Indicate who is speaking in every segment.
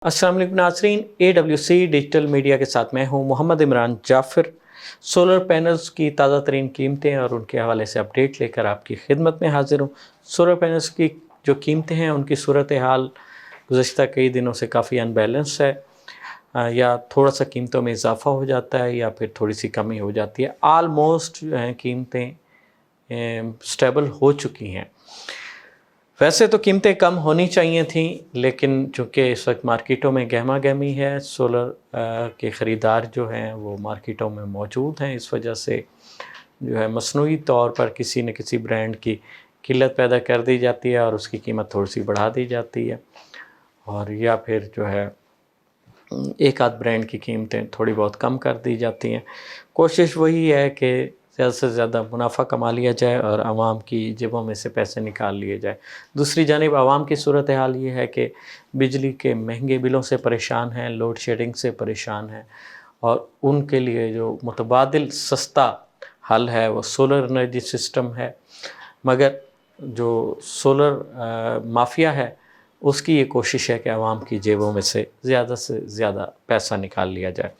Speaker 1: अस्सलाम वालेकुम नाज़रीन, AWC डिजिटल मीडिया के साथ मैं हूं मोहम्मद इमरान जाफ़िर। सोलर पैनल्स की ताज़ा तरीन कीमतें और उनके हवाले से अपडेट लेकर आपकी खिदमत में हाज़िर हूं। सोलर पैनल्स की जो कीमतें हैं उनकी सूरत हाल गुज़श्ता कई दिनों से काफ़ी अनबैलेंस है। या थोड़ा सा कीमतों में इजाफ़ा हो जाता है या फिर थोड़ी सी कमी हो जाती है। आलमोस्ट जो हैं कीमतें स्टेबल हो चुकी हैं। वैसे तो कीमतें कम होनी चाहिए थी, लेकिन चूँकि इस वक्त मार्केटों में गहमा गहमी है, सोलर के ख़रीदार जो हैं वो मार्केटों में मौजूद हैं। इस वजह से जो है मसनूई तौर पर किसी न किसी ब्रांड की किल्लत पैदा कर दी जाती है और उसकी कीमत थोड़ी सी बढ़ा दी जाती है, और या फिर जो है एक आध ब्रांड की कीमतें थोड़ी बहुत कम कर दी जाती हैं। कोशिश वही है कि ज़्यादा से ज़्यादा मुनाफा कमा लिया जाए और आवाम की जेबों में से पैसे निकाल लिए जाए। दूसरी जानिब आवाम की सूरत हाल ये है कि बिजली के महंगे बिलों से परेशान हैं, लोड शेडिंग से परेशान हैं, और उनके लिए जो मुतबादिल सस्ता हल है वो सोलर एनर्जी सिस्टम है। मगर जो सोलर माफिया है उसकी ये कोशिश है कि आवाम की जेबों में से ज़्यादा पैसा निकाल लिया जाए।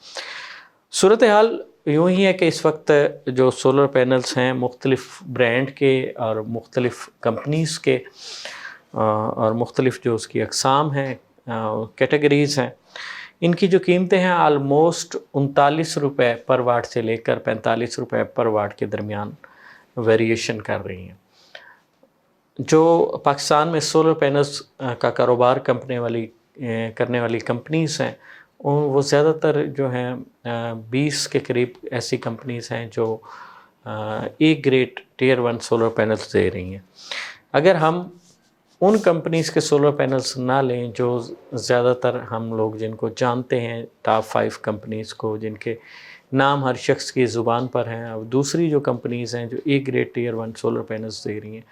Speaker 1: सूरत हाल यूँ ही है कि इस वक्त जो सोलर पैनल्स हैं मुख्तलिफ़ ब्रांड के और मुख्तलिफ़ कंपनीज़ के और मुख्तलिफ़ जो उसकी अक़साम हैं, कैटेगरीज़ हैं, इनकी जो कीमतें हैं आलमोस्ट 39 रुपये पर वाट से लेकर 45 रुपये पर वाट के दरमियान वेरिएशन कर रही हैं। जो पाकिस्तान में सोलर पैनल्स का कारोबार करने वाली कंपनीज़ हैं, वो ज़्यादातर जो हैं 20 के करीब ऐसी कंपनीज़ हैं जो A grade tier 1 solar panels दे रही हैं। अगर हम उन कंपनीज़ के सोलर पैनल्स ना लें जो ज़्यादातर हम लोग जिनको जानते हैं, टॉप 5 कंपनीज़ को जिनके नाम हर शख्स की ज़ुबान पर हैं, और दूसरी जो कंपनीज़ हैं जो A grade tier 1 solar panels दे रही हैं,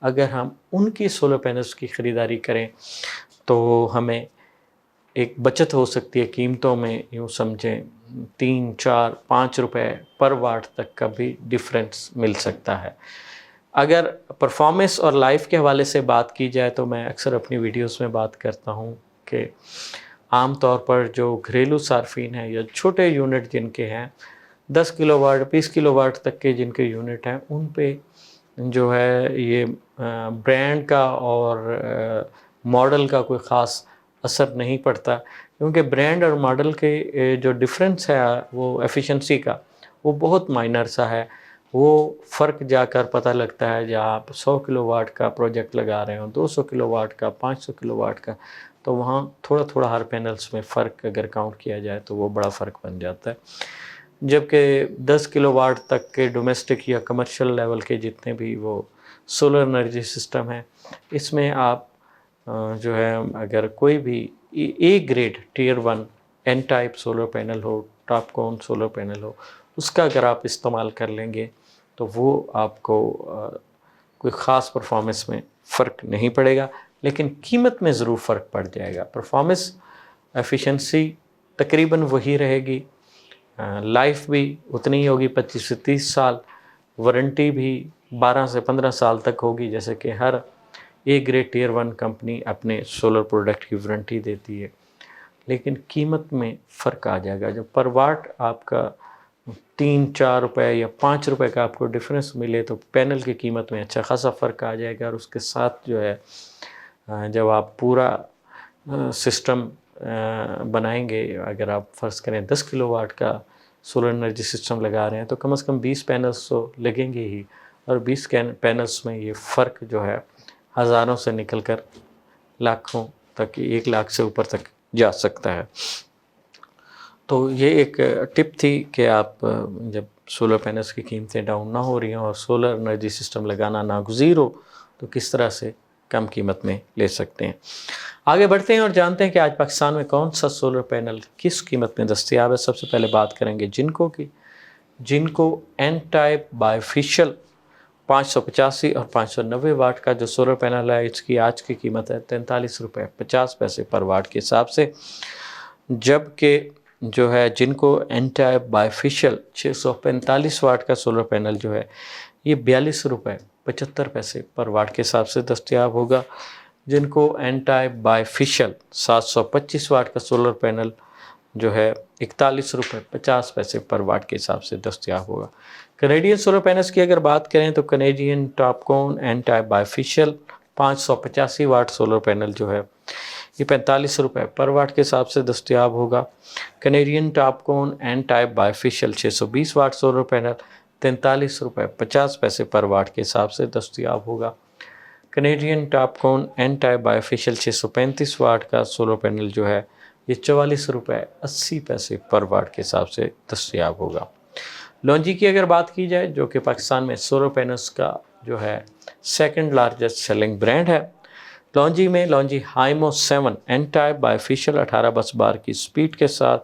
Speaker 1: अगर हम उनकी सोलर पैनल्स की ख़रीदारी करें तो हमें एक बचत हो सकती है कीमतों में। यूँ समझें 3, 4, 5 रुपए पर वाट तक का भी डिफरेंस मिल सकता है। अगर परफॉर्मेंस और लाइफ के हवाले से बात की जाए तो मैं अक्सर अपनी वीडियोस में बात करता हूँ कि आम तौर पर जो घरेलू सार्फिन हैं या छोटे यूनिट जिनके हैं 10 किलोवाट 20 किलोवाट तक के जिनके यूनिट हैं, उन पे जो है ये ब्रांड का और मॉडल का कोई ख़ास असर नहीं पड़ता, क्योंकि ब्रांड और मॉडल के जो डिफरेंस है वो एफिशिएंसी का वो बहुत माइनर सा है। वो फ़र्क जाकर पता लगता है जब आप 100 किलोवाट का प्रोजेक्ट लगा रहे हो, 200 किलोवाट का, 500 किलोवाट का, तो वहाँ थोड़ा थोड़ा हर पैनल्स में फ़र्क अगर काउंट किया जाए तो वो बड़ा फ़र्क बन जाता है। जबकि 10 किलोवाट तक के डोमेस्टिक या कमर्शियल लेवल के जितने भी वो सोलर एनर्जी सिस्टम है, इसमें आप जो है अगर कोई भी A grade tier 1 N type solar panel हो, टॉप कॉन सोलर पैनल हो, उसका अगर आप इस्तेमाल कर लेंगे तो वो आपको कोई ख़ास परफॉर्मेंस में फ़र्क नहीं पड़ेगा, लेकिन कीमत में ज़रूर फ़र्क पड़ जाएगा। परफॉर्मेंस एफिशिएंसी तकरीबन वही रहेगी, लाइफ भी उतनी ही होगी 25 से 30 साल, वारंटी भी 12 से 15 साल तक होगी, जैसे कि हर ए ग्रेड टियर 1 कंपनी अपने सोलर प्रोडक्ट की वारंटी देती है। लेकिन कीमत में फ़र्क आ जाएगा। जब पर वाट आपका 3-4 रुपये या 5 रुपये का आपको डिफरेंस मिले तो पैनल की कीमत में अच्छा खासा फ़र्क आ जाएगा। और उसके साथ जो है जब आप पूरा सिस्टम बनाएंगे, अगर आप फ़र्ज़ करें 10 किलोवाट का सोलर एनर्जी सिस्टम लगा रहे हैं तो कम से कम 20 पैनल्स तो लगेंगे ही, और 20 पैनल्स में ये फ़र्क जो है हज़ारों से निकलकर लाखों तक, 1 लाख से ऊपर तक जा सकता है। तो ये एक टिप थी कि आप जब सोलर पैनल्स की कीमतें डाउन ना हो रही हों और सोलर एनर्जी सिस्टम लगाना नागुज़ीर हो तो किस तरह से कम कीमत में ले सकते हैं। आगे बढ़ते हैं और जानते हैं कि आज पाकिस्तान में कौन सा सोलर पैनल किस कीमत में दस्तयाब है। सबसे पहले बात करेंगे जिनको की। जिनको एन टाइप बायफिशियल 585 और 590 वाट का जो सोलर पैनल है, इसकी आज की कीमत है 43 रुपये 50 पैसे पर वाट के हिसाब से। जबकि जो है जिनको एन टाइप बायफिशियल 645 वाट का सोलर पैनल जो है ये 42 रुपये 75 पैसे पर वाट के हिसाब से दस्तयाब होगा। जिनको एंटाई बायफिशियल 725 वाट का सोलर पैनल जो है 41 रुपये 50 पैसे पर वाट के हिसाब से दस्तयाब होगा। कनेडियन सोलर पैनल्स की अगर बात करें तो Canadian TOPCon N type bifacial 585 watt solar panel जो है ये 45 रुपये पर वाट के हिसाब से दस्तयाब होगा। Canadian TOPCon N type bifacial 620 watt solar panel 43 रुपये 50 पैसे पर वाट के हिसाब से दस्तयाब होगा। कनेडियन टॉपकॉन एंटाई बायफिशियल 635 वाट का सोलर पैनल जो है ये 44 रुपये 80 पैसे पर वाट के हिसाब से दस्तयाब होगा। लॉन्जी की अगर बात की जाए जो कि पाकिस्तान में सोलर पैनल्स का जो है सेकंड लार्जेस्ट सेलिंग ब्रांड है। लॉन्जी में लॉन्जी हाइमो 7 एंटाई बायफिशियल 18 बस बार की स्पीड के साथ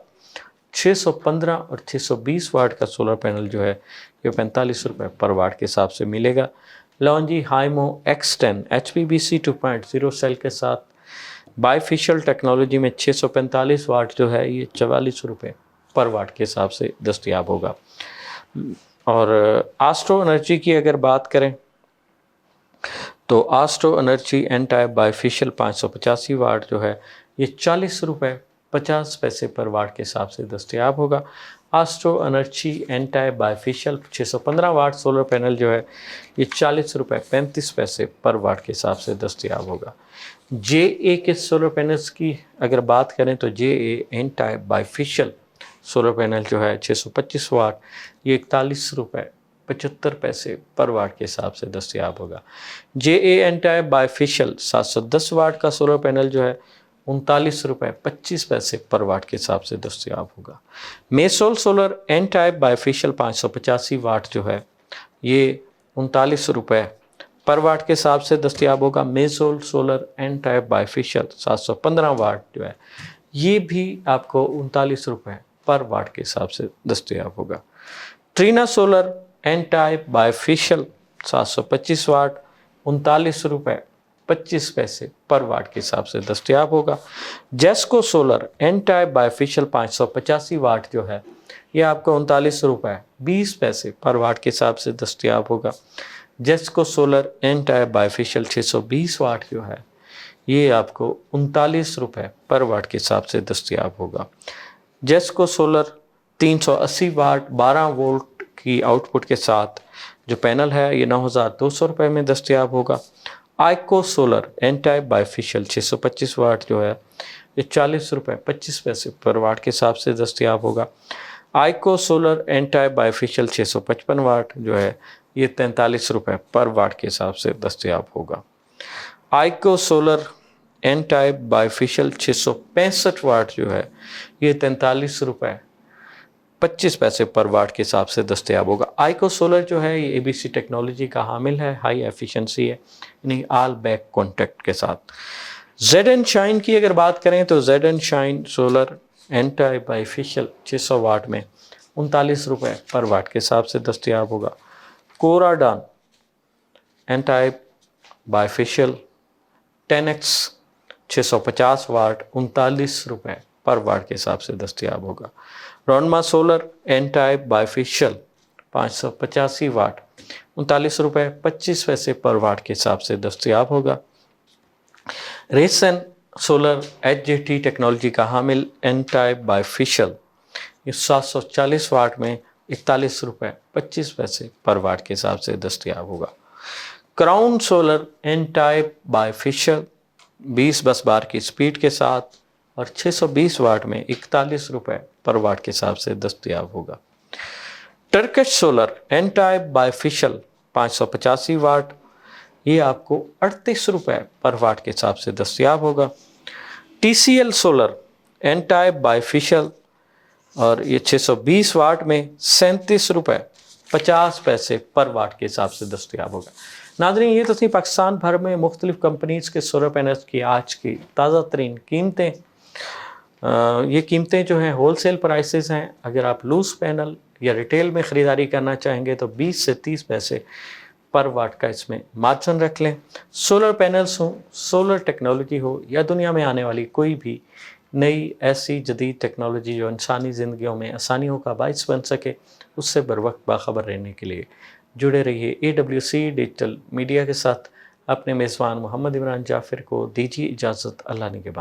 Speaker 1: 615 और 620 वाट का सोलर पैनल जो है ये 45 रुपये पर वाट के हिसाब से मिलेगा। लॉन्जी हाइमो X10 HPBC 2.0 सेल के साथ बायफिशियल टेक्नोलॉजी में 645 वाट जो है ये 44 रुपये पर वाट के हिसाब से दस्तयाब होगा। और आस्ट्रो एनर्जी की अगर बात करें तो आस्ट्रो एनर्जी एंटाई बायफिशियल 585 वाट जो है ये 40 रुपये 50 पैसे पर वाट के हिसाब से दस्तयाब होगा। Astro Energy N type bifacial 615 watt solar panel जो है ये 40 रुपये 35 पैसे पर वाट के हिसाब से दस्तयाब होगा। JA के सोलर पैनल्स की अगर बात करें तो JA anti bifacial solar panel जो है 625 वाट ये 41 रुपये 75 पैसे पर वाट के हिसाब से दस्तयाब होगा। JA एंटाई बायफिशियल 710 वाट का सोलर पैनल जो है 39 रुपये 25 पैसे पर वाट के हिसाब से दस्तयाब होगा। मेसोल सोलर एंटाई बायफिशियल 585 वाट जो है ये 39 रुपये पर वाट के हिसाब से दस्तयाब होगा। मेसोल सोलर एंटाई बायफिशियल 715 वाट जो है ये भी आपको 39 रुपये पर वाट के हिसाब से दस्तयाब होगा। ट्रीना सोलर एंटाई बायफिशियल 725 वाट 39 रुपये 25 पैसे पर वाट के हिसाब से दस्तयाब होगा। जेस्को सोलर एंटाई बायफिशियल 585 वाट जो है ये आपको 39 रुपये 20 पैसे पर वाट के हिसाब से दस्तयाब होगा। जेस्को सोलर एंटाई बायफिशियल 620 वाट जो है ये आपको 39 रुपये पर वाट के हिसाब से दस्तयाब होगा। जेस्को सोलर 380 वाट 12 वोल्ट की आउटपुट के साथ जो पैनल है ये 9200 रुपये में दस्तयाब होगा। आइको सोलर एंटाई बायफिशियल 625 वाट जो है ये 40 रुपये 25 पैसे पर वाट के हिसाब से दस्तयाब होगा। आइको सोलर एंटाई बायफिशियल 655 वाट जो है ये 43 रुपये पर वाट के हिसाब से दस्तयाब होगा। आइको सोलर एंटाई बायफिशियल 665 वाट जो है ये 43 रुपये 25 पैसे पर वाट के हिसाब से दस्तयाब होगा। आइको सोलर जो है ये ABC टेक्नोलॉजी का हामिल है, हाई एफिशिएंसी है यानी ऑल बैक कॉन्टैक्ट के साथ। ZN शाइन की अगर बात करें तो ZN shine solar anti bifacial 600 वाट में 39 रुपये पर वाट के हिसाब से दस्तयाब होगा। कोराडॉन एंटाई बायफिशियल 10X 650 वाट 39 रुपये पर वाट के हिसाब से दस्तयाब होगा। रोनमा सोलर एंटाई बायफिशियल 585 वाट 39 रुपये 25 पैसे पर वाट के हिसाब से दस्तयाब होगा। रेसन सोलर HJT टेक्नोलॉजी का हामिल एंटाई बायफिशियल ये 740 वाट में 41 रुपये 25 पैसे पर वाट के हिसाब से दस्तयाब होगा। क्राउन सोलर एंटाई बायफिशियल 20 बस बार की स्पीड के साथ और 620 वाट में 41 रुपये पर वाट के हिसाब से दस्तयाब होगा। टर्किश सोलर एंटाई बायफिशियल 585 वाट ये आपको 38 रुपये पर वाट के हिसाब से दस्तयाब होगा। TCL सोलर एंटाई बायफिशियल और ये 620 वाट में 37 रुपये 50 पैसे पर वाट के हिसाब से दस्तयाब होगा। नाज़रीन ये तो थी पाकिस्तान भर में मुख्तलिफ़ कंपनीज़ के सोलर पैनल्स की आज की ताज़ा तरीन कीमतें। ये कीमतें जो हैं होलसेल प्राइसेस हैं। अगर आप लूज़ पैनल या रिटेल में ख़रीदारी करना चाहेंगे तो 20 से 30 पैसे पर वाट का इसमें मार्जिन रख लें। सोलर पैनल्स हो, सोलर टेक्नोलॉजी हो या दुनिया में आने वाली कोई भी नई ऐसी जदीद टेक्नोलॉजी जो इंसानी ज़िंदगियों में आसानियों का बाइस बन सके उससे बर वक्त बाखबर रहने के लिए जुड़े रहिए AWC डिजिटल मीडिया के साथ। अपने मेज़बान मोहम्मद इमरान जाफ़िर को दीजिए इजाज़त। अल्लाह ने के बाद।